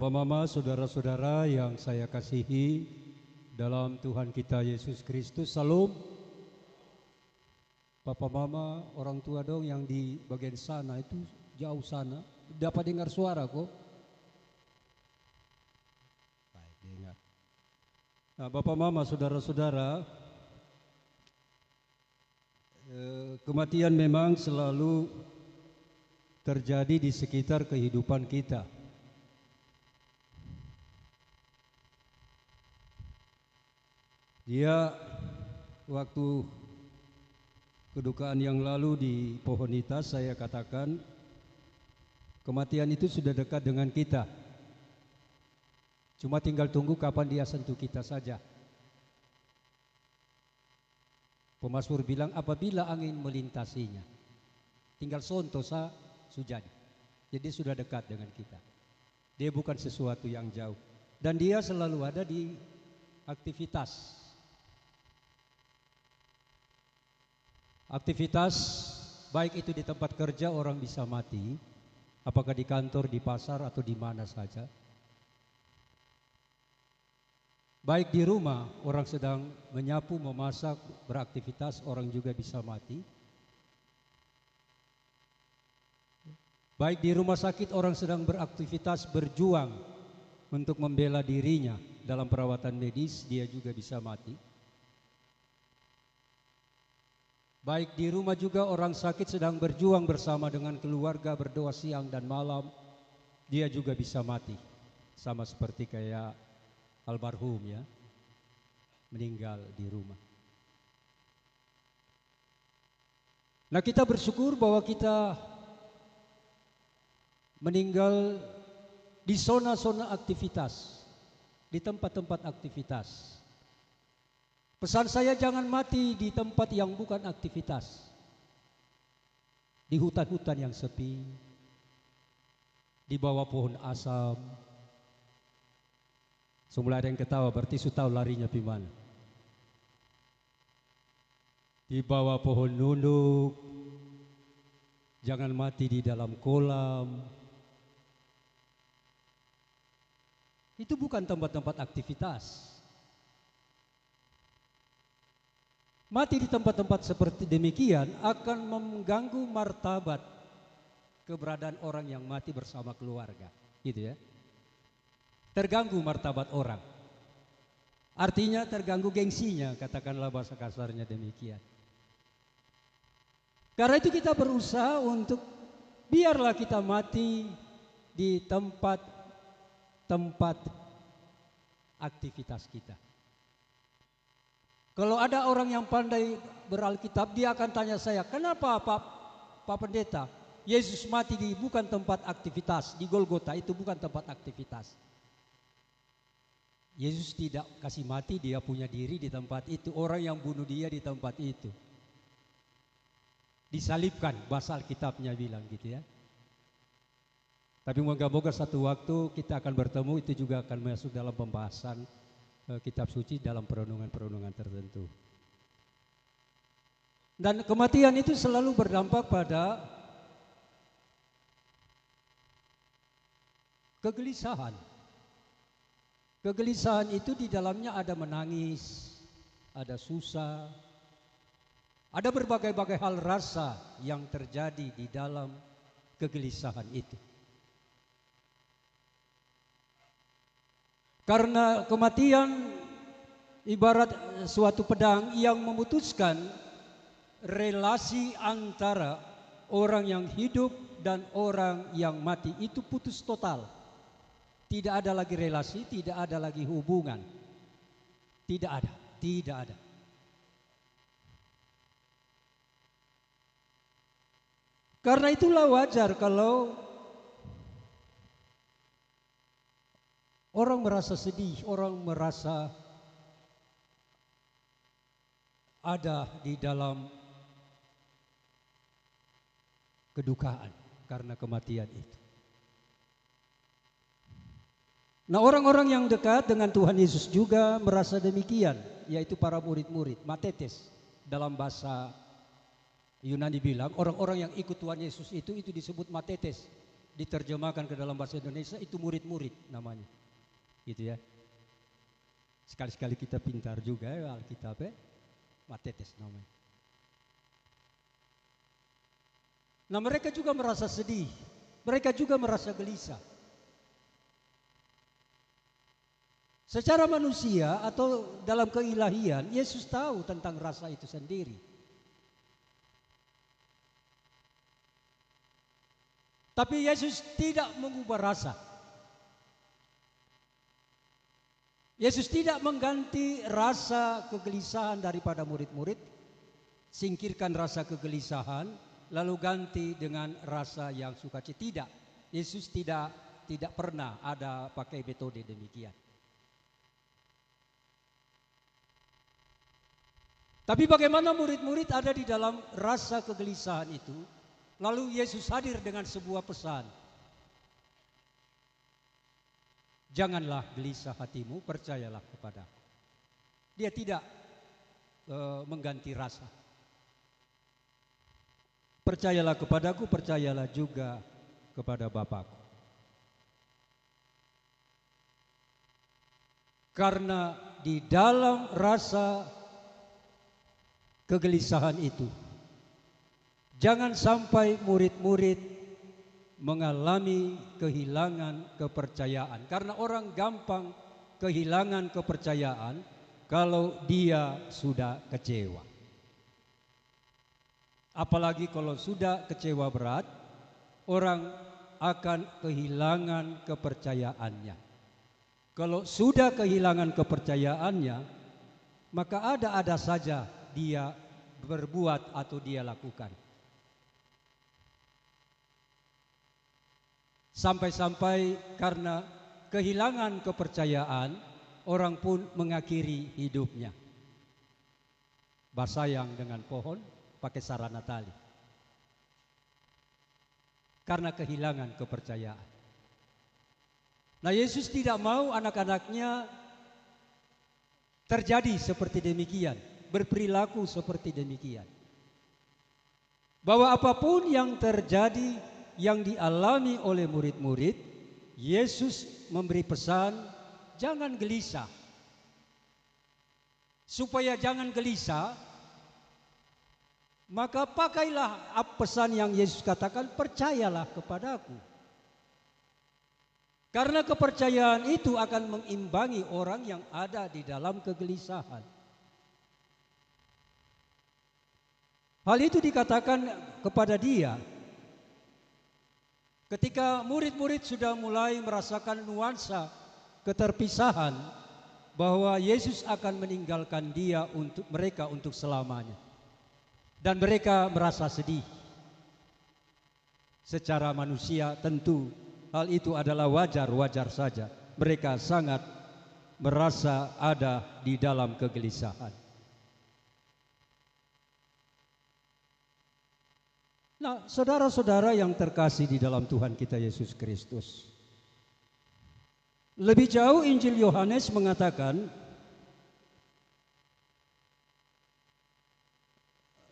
Bapak Mama, saudara-saudara yang saya kasihi dalam Tuhan kita Yesus Kristus, salam. Papa Mama, orang tua dong yang di bagian sana itu jauh sana, dapat dengar suara kok? Baik, dengar. Nah, Bapak Mama, saudara-saudara, kematian memang selalu terjadi di sekitar kehidupan kita. Dia waktu kedukaan yang lalu di Pohonitas saya katakan kematian itu sudah dekat dengan kita. Cuma tinggal tunggu kapan dia sentuh kita saja. Pemazmur bilang apabila angin melintasinya, tinggal sontosa sujadi. Jadi sudah dekat dengan kita. Dia bukan sesuatu yang jauh. Dan dia selalu ada di aktivitas. Aktivitas baik itu di tempat kerja orang bisa mati, apakah di kantor, di pasar atau di mana saja. Baik di rumah orang sedang menyapu, memasak, beraktivitas orang juga bisa mati. Baik di rumah sakit orang sedang beraktivitas berjuang untuk membela dirinya dalam perawatan medis, dia juga bisa mati. Baik di rumah juga orang sakit sedang berjuang bersama dengan keluarga berdoa siang dan malam, dia juga bisa mati. Sama seperti kayak almarhum ya, meninggal di rumah. Nah, kita bersyukur bahwa kita meninggal di zona-zona aktivitas, di tempat-tempat aktivitas. Pesan saya jangan mati di tempat yang bukan aktivitas. Di hutan-hutan yang sepi, di bawah pohon asam. Semula ada yang ketawa, berarti su tahu larinya di mana. Di bawah pohon nunduk, jangan mati di dalam kolam. Itu bukan tempat-tempat aktivitas. Mati di tempat-tempat seperti demikian akan mengganggu martabat keberadaan orang yang mati bersama keluarga, gitu ya. Terganggu martabat orang. Artinya terganggu gengsinya, katakanlah bahasa kasarnya demikian. Karena itu kita berusaha untuk biarlah kita mati di tempat aktivitas kita. Kalau ada orang yang pandai beralkitab, dia akan tanya saya, kenapa Pak Pendeta, Yesus mati di bukan tempat aktivitas, di Golgota itu bukan tempat aktivitas. Yesus tidak kasih mati, dia punya diri di tempat itu, orang yang bunuh dia di tempat itu. Disalibkan, bahasa Alkitabnya bilang gitu ya. Tapi moga-moga satu waktu kita akan bertemu, itu juga akan masuk dalam pembahasan kitab suci dalam perenungan-perenungan tertentu. Dan kematian itu selalu berdampak pada kegelisahan. Kegelisahan itu di dalamnya ada menangis, ada susah, ada berbagai-bagai hal rasa yang terjadi di dalam kegelisahan itu. Karena kematian ibarat suatu pedang yang memutuskan relasi antara orang yang hidup dan orang yang mati, itu putus total. Tidak ada lagi relasi, tidak ada lagi hubungan. Tidak ada. Karena itulah wajar kalau orang merasa sedih, orang merasa ada di dalam kedukaan karena kematian itu. Nah, orang-orang yang dekat dengan Tuhan Yesus juga merasa demikian, yaitu para murid-murid, matetes dalam bahasa Yunani bilang, orang-orang yang ikut Tuhan Yesus itu disebut matetes. diterjemahkan ke dalam bahasa Indonesia itu murid-murid namanya. Gitu ya. Sekali-sekali kita pintar juga ya Alkitab ya. Matetes namanya. Nah, mereka juga merasa sedih. Mereka juga merasa gelisah. Secara manusia atau dalam keilahian, Yesus tahu tentang rasa itu sendiri. Tapi Yesus tidak mengubah rasa. Yesus tidak mengganti rasa kegelisahan daripada murid-murid. Singkirkan rasa kegelisahan, lalu ganti dengan rasa yang sukacita. Tidak. Yesus tidak pernah ada pakai metode demikian. Tapi bagaimana murid-murid ada di dalam rasa kegelisahan itu, lalu Yesus hadir dengan sebuah pesan. Janganlah gelisah hatimu, percayalah kepadaku. Dia tidak mengganti rasa. Percayalah kepadaku, percayalah juga kepada Bapakku. Karena di dalam rasa kegelisahan itu, jangan sampai murid-murid mengalami kehilangan kepercayaan. Karena orang gampang kehilangan kepercayaan kalau dia sudah kecewa. Apalagi kalau sudah kecewa berat, orang akan kehilangan kepercayaannya. Kalau sudah kehilangan kepercayaannya, maka ada saja dia berbuat atau dia lakukan. Sampai-sampai karena kehilangan kepercayaan, orang pun mengakhiri hidupnya. Bersayang dengan pohon pakai sarana tali. Karena kehilangan kepercayaan. Nah, Yesus tidak mau anak-anaknya terjadi seperti demikian. Berperilaku seperti demikian. Bahwa apapun yang terjadi, yang dialami oleh murid-murid, Yesus memberi pesan, jangan gelisah. Supaya jangan gelisah, maka pakailah pesan yang Yesus katakan, percayalah kepadaku. Karena kepercayaan itu akan mengimbangi orang yang ada di dalam kegelisahan. Hal itu dikatakan kepada dia ketika murid-murid sudah mulai merasakan nuansa keterpisahan, bahwa Yesus akan meninggalkan dia untuk mereka untuk selamanya. Dan mereka merasa sedih. Secara manusia tentu hal itu adalah wajar-wajar saja. Mereka sangat merasa ada di dalam kegelisahan. Nah, saudara-saudara yang terkasih di dalam Tuhan kita Yesus Kristus, lebih jauh Injil Yohanes mengatakan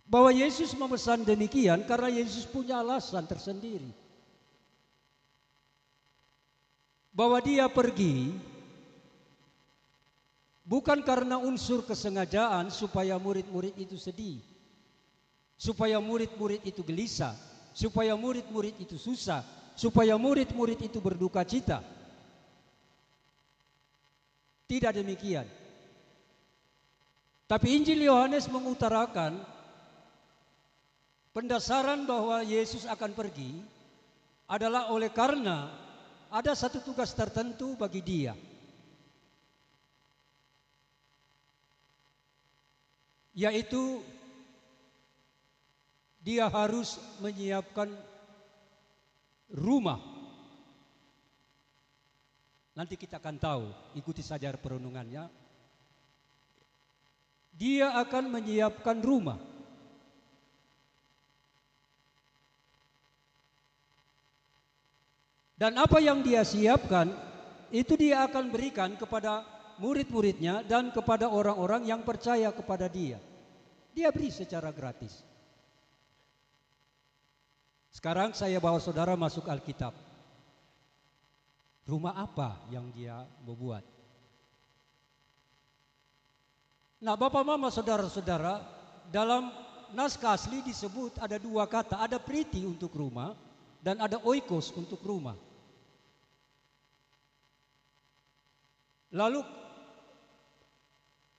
bahwa Yesus memesan demikian karena Yesus punya alasan tersendiri. Bahwa dia pergi bukan karena unsur kesengajaan supaya murid-murid itu sedih, supaya murid-murid itu gelisah, supaya murid-murid itu susah, supaya murid-murid itu berduka cita. Tidak demikian. Tapi Injil Yohanes mengutarakan pendasaran bahwa Yesus akan pergi adalah oleh karena ada satu tugas tertentu bagi dia. Yaitu dia harus menyiapkan rumah. Nanti kita akan tahu, ikuti saja perenungannya. Dia akan menyiapkan rumah. Dan apa yang dia siapkan, itu dia akan berikan kepada murid-muridnya dan kepada orang-orang yang percaya kepada dia. Dia beri secara gratis. Sekarang saya bawa saudara masuk Alkitab. Rumah apa yang dia membuat? Nah, Bapak Mama, saudara-saudara, dalam naskah asli disebut ada dua kata, ada priti untuk rumah dan ada oikos untuk rumah. Lalu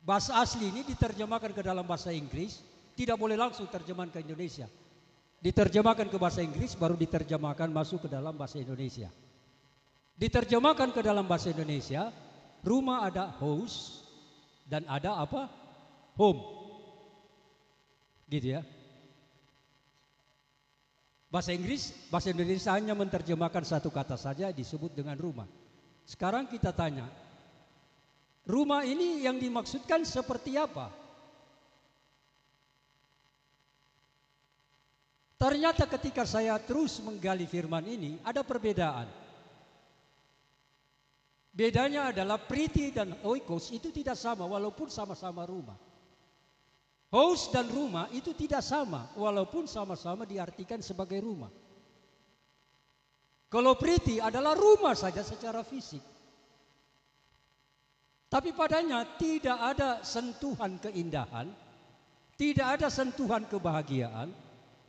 bahasa asli ini diterjemahkan ke dalam bahasa Inggris, tidak boleh langsung terjemahan ke Indonesia. Diterjemahkan ke bahasa Inggris baru diterjemahkan masuk ke dalam bahasa Indonesia. Diterjemahkan ke dalam bahasa Indonesia, rumah ada house dan ada apa? Home. Gitu ya. Bahasa Indonesia hanya menerjemahkan satu kata saja disebut dengan rumah. Sekarang kita tanya, rumah ini yang dimaksudkan seperti apa? Ternyata ketika saya terus menggali firman ini, ada perbedaan. Bedanya adalah priti dan oikos itu tidak sama walaupun sama-sama rumah. House dan rumah itu tidak sama walaupun sama-sama diartikan sebagai rumah. Kalau priti adalah rumah saja secara fisik. Tapi padanya tidak ada sentuhan keindahan, tidak ada sentuhan kebahagiaan,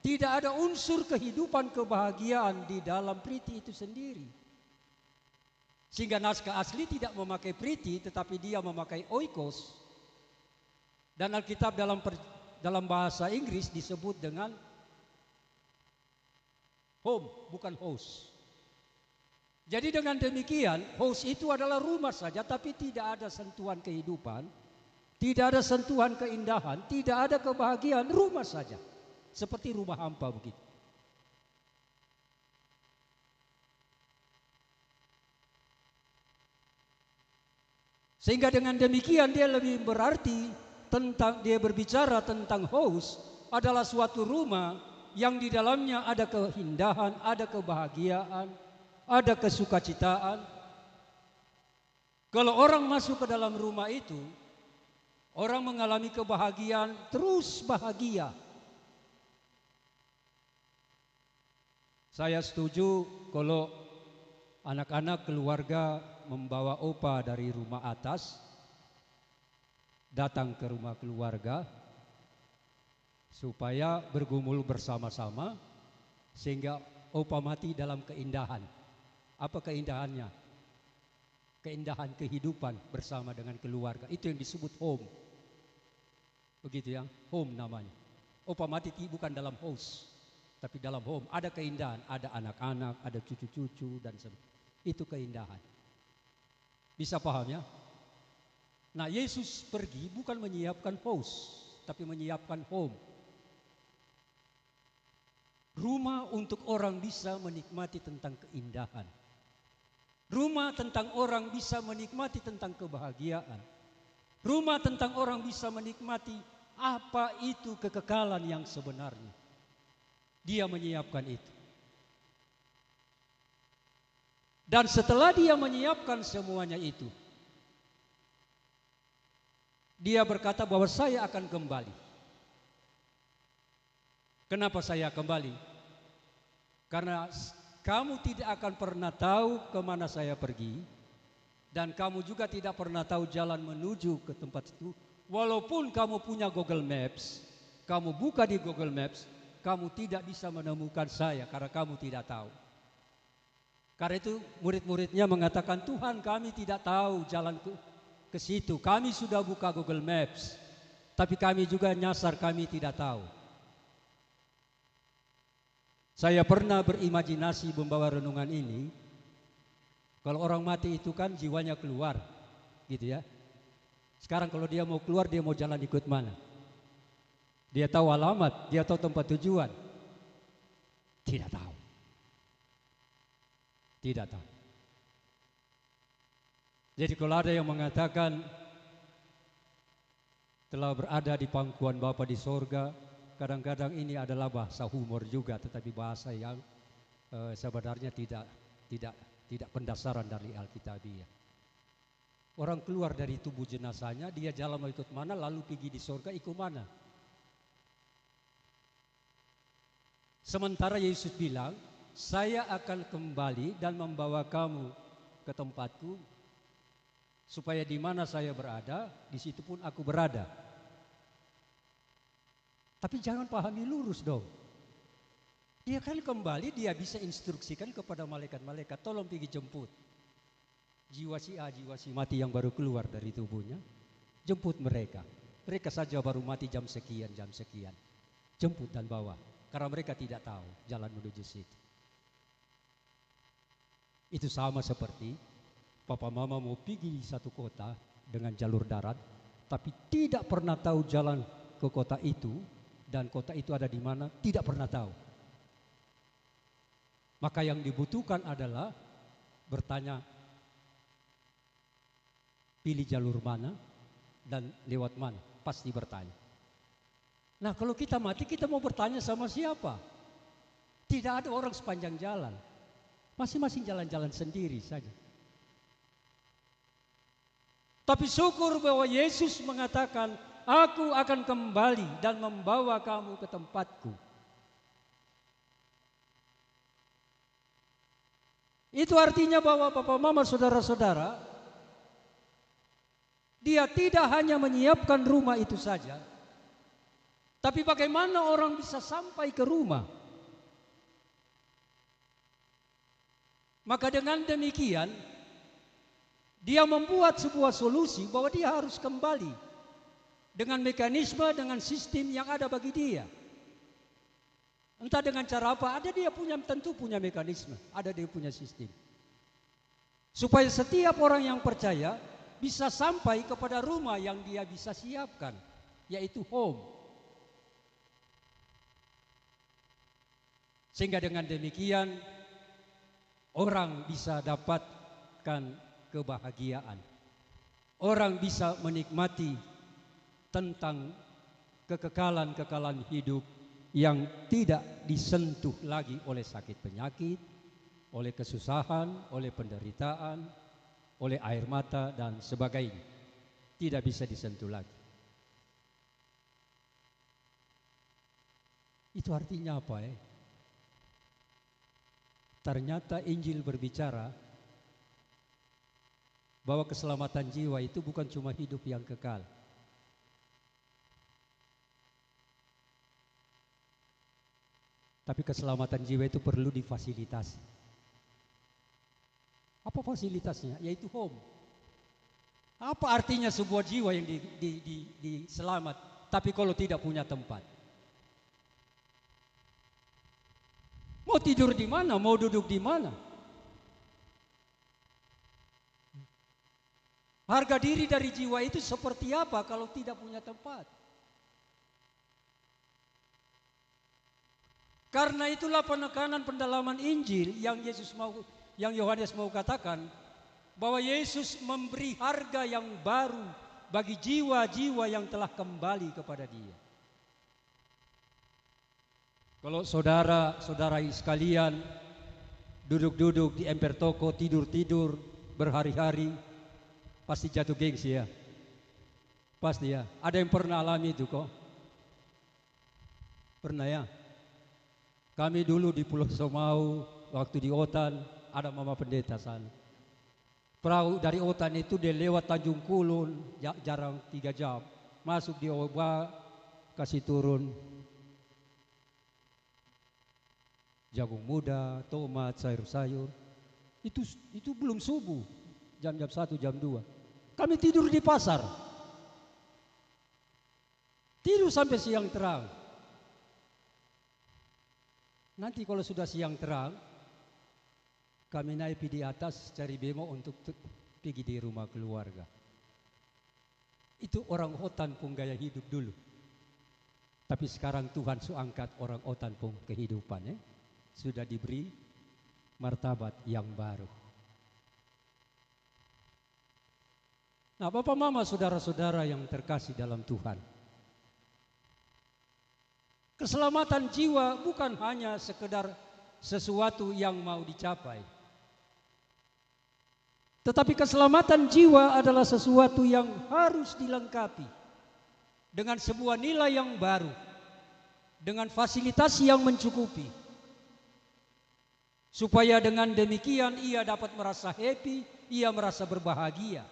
tidak ada unsur kehidupan kebahagiaan di dalam priti itu sendiri. Sehingga naskah asli tidak memakai priti tetapi dia memakai oikos. Dan Alkitab dalam bahasa Inggris disebut dengan home, bukan house. Jadi dengan demikian, house itu adalah rumah saja tapi tidak ada sentuhan kehidupan, tidak ada sentuhan keindahan, tidak ada kebahagiaan, rumah saja. Seperti rumah hampa begitu. Sehingga dengan demikian dia lebih berarti dia berbicara tentang house adalah suatu rumah yang di dalamnya ada keindahan, ada kebahagiaan, ada kesukacitaan. Kalau orang masuk ke dalam rumah itu, orang mengalami kebahagiaan, terus bahagia. Saya setuju kalau anak-anak keluarga membawa opa dari rumah atas datang ke rumah keluarga supaya bergumul bersama-sama sehingga opa mati dalam keindahan. Apa keindahannya? Keindahan kehidupan bersama dengan keluarga. Itu yang disebut home. Begitu ya, home namanya. Opa mati bukan dalam house, tapi dalam home. Ada keindahan, ada anak-anak, ada cucu-cucu dan sebagainya. Itu keindahan. Bisa paham ya? Nah, Yesus pergi bukan menyiapkan house, tapi menyiapkan home. Rumah untuk orang bisa menikmati tentang keindahan. Rumah tentang orang bisa menikmati tentang kebahagiaan. Rumah tentang orang bisa menikmati apa itu kekekalan yang sebenarnya. Dia menyiapkan itu. Dan setelah dia menyiapkan semuanya itu, dia berkata bahwa saya akan kembali. Kenapa saya kembali? Karena kamu tidak akan pernah tahu kemana saya pergi, dan kamu juga tidak pernah tahu jalan menuju ke tempat itu. Walaupun kamu punya Google Maps, kamu buka di Google Maps, kamu tidak bisa menemukan saya karena kamu tidak tahu. Karena itu murid-muridnya mengatakan, Tuhan, kami tidak tahu jalan ke situ. Kami sudah buka Google Maps, tapi kami juga nyasar, kami tidak tahu. Saya pernah berimajinasi membawa renungan ini. Kalau orang mati itu kan jiwanya keluar, gitu ya. Sekarang kalau dia mau keluar, dia mau jalan ikut mana? Dia tahu alamat, dia tahu tempat tujuan? Tidak tahu. Tidak tahu. Jadi kalau ada yang mengatakan telah berada di pangkuan Bapa di sorga, kadang-kadang ini adalah bahasa humor juga, tetapi bahasa yang sebenarnya tidak pendasaran dari Alkitabiah. Orang keluar dari tubuh jenazahnya, dia jalan mau ikut mana, lalu pergi di sorga ikut mana? Sementara Yesus bilang, saya akan kembali dan membawa kamu ke ke tempatku, supaya di mana saya berada, di situ pun aku berada. Tapi jangan pahami lurus dong. Dia kan kembali, dia bisa instruksikan kepada malaikat-malaikat, tolong pergi jemput jiwa si A, jiwa si mati yang baru keluar dari tubuhnya. Jemput mereka. Mereka saja baru mati jam sekian, jam sekian. Jemput dan bawa. Karena mereka tidak tahu jalan menuju situ. Itu sama seperti papa mama mau pergi di satu kota dengan jalur darat, tapi tidak pernah tahu jalan ke kota itu, dan kota itu ada di mana, tidak pernah tahu. Maka yang dibutuhkan adalah bertanya, pilih jalur mana dan lewat mana, pasti bertanya. Nah, kalau kita mati, kita mau bertanya sama siapa? Tidak ada orang sepanjang jalan. Masing-masing jalan-jalan sendiri saja. Tapi syukur bahwa Yesus mengatakan, aku akan kembali dan membawa kamu ke tempatku. Itu artinya bahwa Papa Mama, saudara-saudara, dia tidak hanya menyiapkan rumah itu saja, tapi bagaimana orang bisa sampai ke rumah. Maka dengan demikian, dia membuat sebuah solusi bahwa dia harus kembali dengan mekanisme, dengan sistem yang ada bagi dia. Entah dengan cara apa, ada dia tentu punya mekanisme, ada dia punya sistem. Supaya setiap orang yang percaya bisa sampai kepada rumah yang dia bisa siapkan, yaitu home. Sehingga dengan demikian orang bisa dapatkan kebahagiaan. Orang bisa menikmati tentang kekekalan hidup yang tidak disentuh lagi oleh sakit penyakit, oleh kesusahan, oleh penderitaan, oleh air mata dan sebagainya. Tidak bisa disentuh lagi. Itu artinya apa ya? Ternyata Injil berbicara bahwa keselamatan jiwa itu bukan cuma hidup yang kekal. Tapi keselamatan jiwa itu perlu difasilitasi. Apa fasilitasnya? Yaitu home. Apa artinya sebuah jiwa yang diselamat, tapi kalau tidak punya tempat? Mau tidur di mana? Mau duduk di mana? Harga diri dari jiwa itu seperti apa kalau tidak punya tempat? Karena itulah penekanan pendalaman Injil yang Yohanes mau katakan, bahwa Yesus memberi harga yang baru bagi jiwa-jiwa yang telah kembali kepada Dia. Kalau saudara-saudara sekalian duduk-duduk di emper toko, tidur-tidur berhari-hari, pasti jatuh gengsi ya. Pasti ya. Ada yang pernah alami itu kok? Pernah ya? Kami dulu di Pulau Somau, waktu di Otan, ada mama pendeta sana. Perahu dari Otan itu dia lewat Tanjung Kulun, jarang 3 jam. Masuk di Oba, kasih turun jagung muda, tomat, sayur-sayur. Itu belum subuh, jam 1, jam 2. Kami tidur di pasar. Tidur sampai siang terang. Nanti kalau sudah siang terang, kami naik di atas cari bemo untuk pergi di rumah keluarga. Itu orang Otan pun gaya hidup dulu. Tapi sekarang Tuhan angkat orang Otan pun kehidupan ya. Sudah diberi martabat yang baru. Nah, Bapak Mama, saudara-saudara yang terkasih dalam Tuhan, keselamatan jiwa bukan hanya sekedar sesuatu yang mau dicapai. Tetapi keselamatan jiwa adalah sesuatu yang harus dilengkapi dengan sebuah nilai yang baru, dengan fasilitas yang mencukupi. Supaya dengan demikian ia dapat merasa happy, ia merasa berbahagia.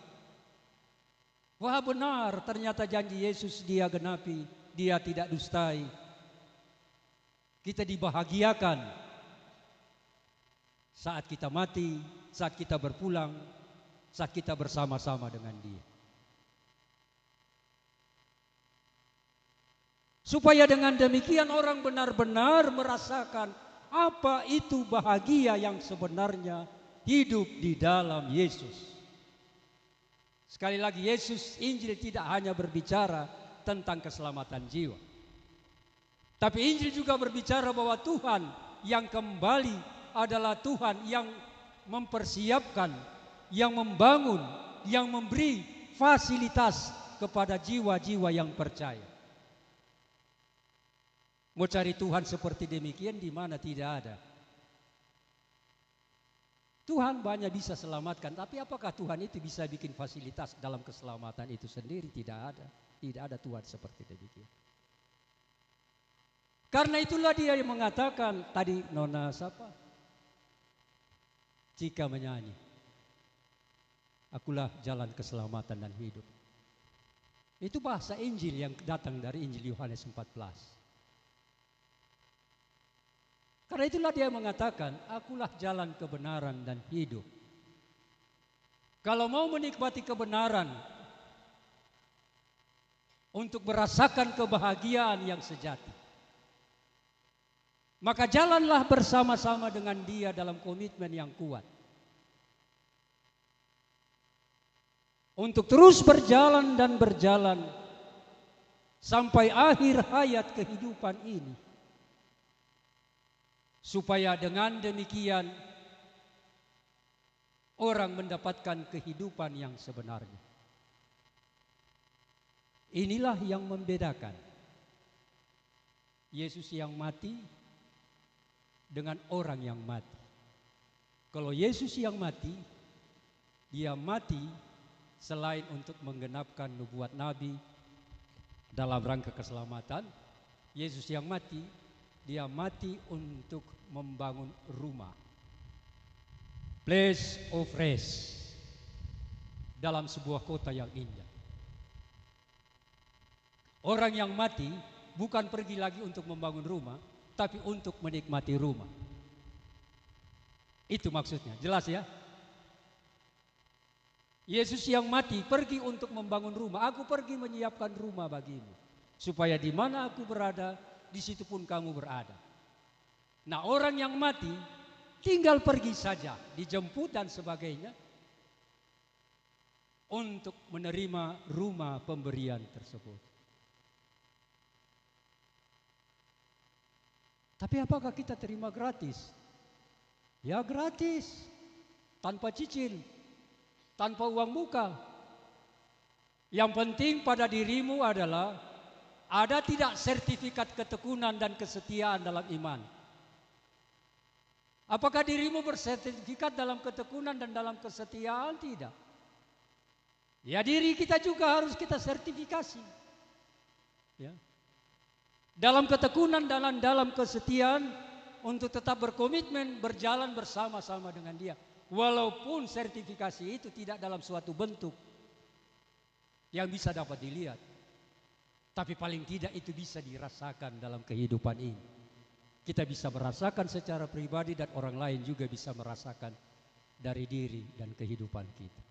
Wah benar, ternyata janji Yesus dia genapi, dia tidak dustai. Kita dibahagiakan saat kita mati, saat kita berpulang, saat kita bersama-sama dengan dia. Supaya dengan demikian orang benar-benar merasakan apa itu bahagia yang sebenarnya hidup di dalam Yesus. Sekali lagi, Yesus Injil tidak hanya berbicara tentang keselamatan jiwa, tapi Injil juga berbicara bahwa Tuhan yang kembali adalah Tuhan yang mempersiapkan, yang membangun, yang memberi fasilitas kepada jiwa-jiwa yang percaya. Mau cari Tuhan seperti demikian di mana tidak ada. Tuhan banyak bisa selamatkan, tapi apakah Tuhan itu bisa bikin fasilitas dalam keselamatan itu sendiri? Tidak ada. Tidak ada Tuhan seperti demikian. Karena itulah dia yang mengatakan tadi Nona siapa? Cika menyanyi, akulah jalan keselamatan dan hidup. Itu bahasa Injil yang datang dari Injil Yohanes 14. Karena itulah dia mengatakan, akulah jalan kebenaran dan hidup. Kalau mau menikmati kebenaran, untuk merasakan kebahagiaan yang sejati, maka jalanlah bersama-sama dengan dia dalam komitmen yang kuat. Untuk terus berjalan dan berjalan sampai akhir hayat kehidupan ini. Supaya dengan demikian orang mendapatkan kehidupan yang sebenarnya. Inilah yang membedakan Yesus yang mati dengan orang yang mati. Kalau Yesus yang mati, dia mati selain untuk menggenapkan nubuat Nabi dalam rangka keselamatan. Yesus yang mati, dia mati untuk membangun rumah, place of rest, dalam sebuah kota yang indah. Orang yang mati bukan pergi lagi untuk membangun rumah, tapi untuk menikmati rumah. Itu maksudnya, jelas ya? Yesus yang mati pergi untuk membangun rumah. Aku pergi menyiapkan rumah bagimu, supaya di mana aku berada, di situ pun kamu berada. Nah, orang yang mati tinggal pergi saja, dijemput dan sebagainya, untuk menerima rumah pemberian tersebut. Tapi apakah kita terima gratis? Ya gratis, tanpa cicil, tanpa uang muka. Yang penting pada dirimu adalah ada tidak sertifikat ketekunan dan kesetiaan dalam iman. Apakah dirimu bersertifikat dalam ketekunan dan dalam kesetiaan? Tidak. Ya diri kita juga harus kita sertifikasi. Ya. Dalam ketekunan dan dalam kesetiaan untuk tetap berkomitmen berjalan bersama-sama dengan dia. Walaupun sertifikasi itu tidak dalam suatu bentuk yang bisa dapat dilihat. Tapi paling tidak itu bisa dirasakan dalam kehidupan ini. Kita bisa merasakan secara pribadi dan orang lain juga bisa merasakan dari diri dan kehidupan kita.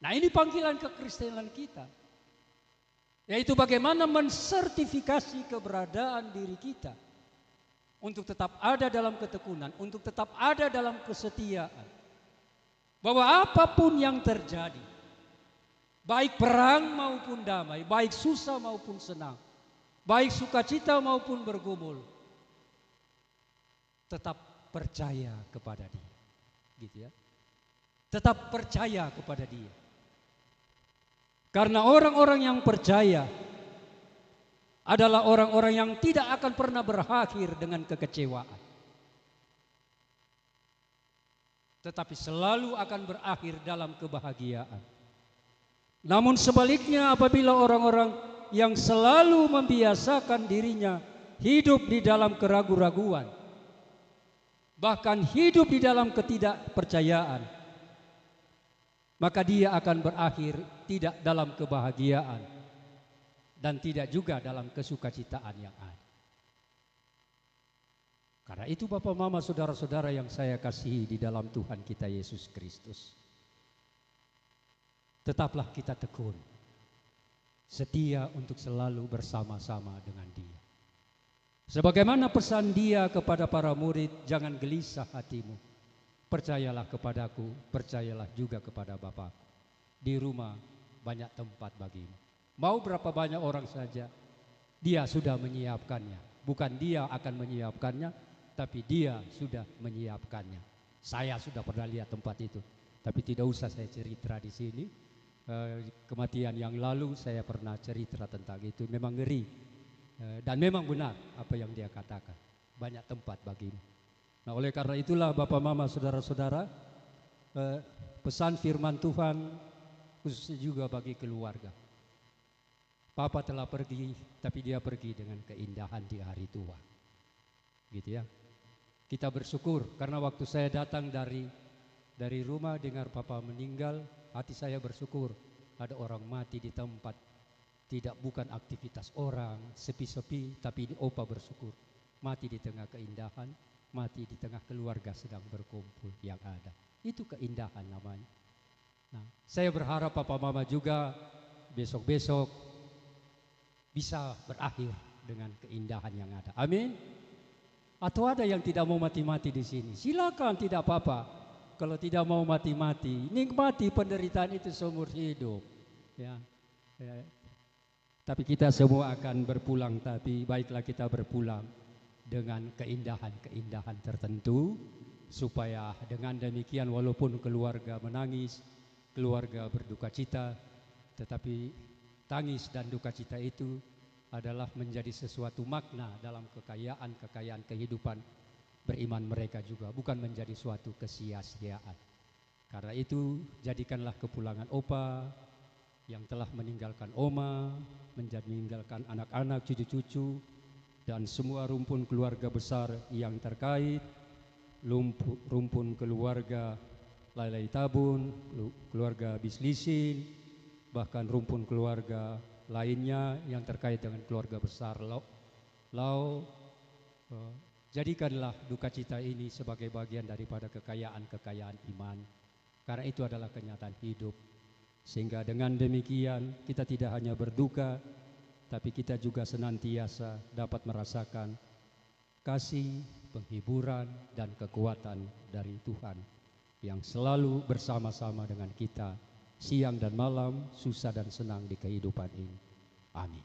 Nah, ini panggilan kekristenan kita. Yaitu bagaimana mensertifikasi keberadaan diri kita untuk tetap ada dalam ketekunan, untuk tetap ada dalam kesetiaan. Bahwa apapun yang terjadi, baik perang maupun damai, baik susah maupun senang, baik sukacita maupun bergumul, tetap percaya kepada dia. Gitu ya. Tetap percaya kepada dia. Karena orang-orang yang percaya adalah orang-orang yang tidak akan pernah berakhir dengan kekecewaan. Tetapi selalu akan berakhir dalam kebahagiaan. Namun sebaliknya, apabila orang-orang yang selalu membiasakan dirinya hidup di dalam keraguan-raguan, bahkan hidup di dalam ketidakpercayaan, maka dia akan berakhir tidak dalam kebahagiaan dan tidak juga dalam kesukacitaan yang ada. Karena itu Bapak, Mama, saudara-saudara yang saya kasihi di dalam Tuhan kita Yesus Kristus, tetaplah kita tekun, setia untuk selalu bersama-sama dengan Dia. Sebagaimana pesan Dia kepada para murid, jangan gelisah hatimu, percayalah kepadaku, percayalah juga kepada Bapakku. Di rumah banyak tempat bagimu. Mau berapa banyak orang saja, Dia sudah menyiapkannya. Bukan Dia akan menyiapkannya, tapi Dia sudah menyiapkannya. Saya sudah pernah lihat tempat itu, tapi tidak usah saya cerita di sini. Kematian yang lalu saya pernah cerita tentang itu. Memang ngeri, dan memang benar apa yang dia katakan. Banyak tempat bagimu. Nah, oleh karena itulah Bapak, Mama, saudara-saudara, pesan firman Tuhan khususnya juga bagi keluarga. Papa telah pergi, tapi dia pergi dengan keindahan di hari tua. Gitu ya. Kita bersyukur karena waktu saya datang dari rumah dengar Papa meninggal, hati saya bersyukur. Ada orang mati di tempat tidak bukan aktivitas orang, sepi-sepi, tapi ini Opa bersyukur. Mati di tengah keindahan, mati di tengah keluarga sedang berkumpul yang ada. Itu keindahan namanya. Nah, saya berharap Papa Mama juga besok-besok bisa berakhir dengan keindahan yang ada. Amin. Atau ada yang tidak mau mati-mati di sini? Silakan, tidak apa-apa. Kalau tidak mau mati-mati, nikmati penderitaan itu seumur hidup. Ya. Tapi kita semua akan berpulang. Tapi baiklah kita berpulang dengan keindahan-keindahan tertentu, supaya dengan demikian walaupun keluarga menangis, keluarga berduka cita, tetapi tangis dan duka cita itu adalah menjadi sesuatu makna dalam kekayaan kehidupan beriman mereka juga, bukan menjadi suatu kesia-siaan. Karena itu jadikanlah kepulangan Opa yang telah meninggalkan Oma, meninggalkan anak-anak, cucu-cucu, dan semua rumpun keluarga besar yang terkait, rumpun keluarga Lailai Tabun, keluarga Bislisin, bahkan rumpun keluarga lainnya yang terkait dengan keluarga besar Lau. Jadikanlah duka cita ini sebagai bagian daripada kekayaan iman, karena itu adalah kenyataan hidup. Sehingga dengan demikian kita tidak hanya berduka, tapi kita juga senantiasa dapat merasakan kasih, penghiburan, dan kekuatan dari Tuhan yang selalu bersama-sama dengan kita siang dan malam, susah dan senang di kehidupan ini. Amin.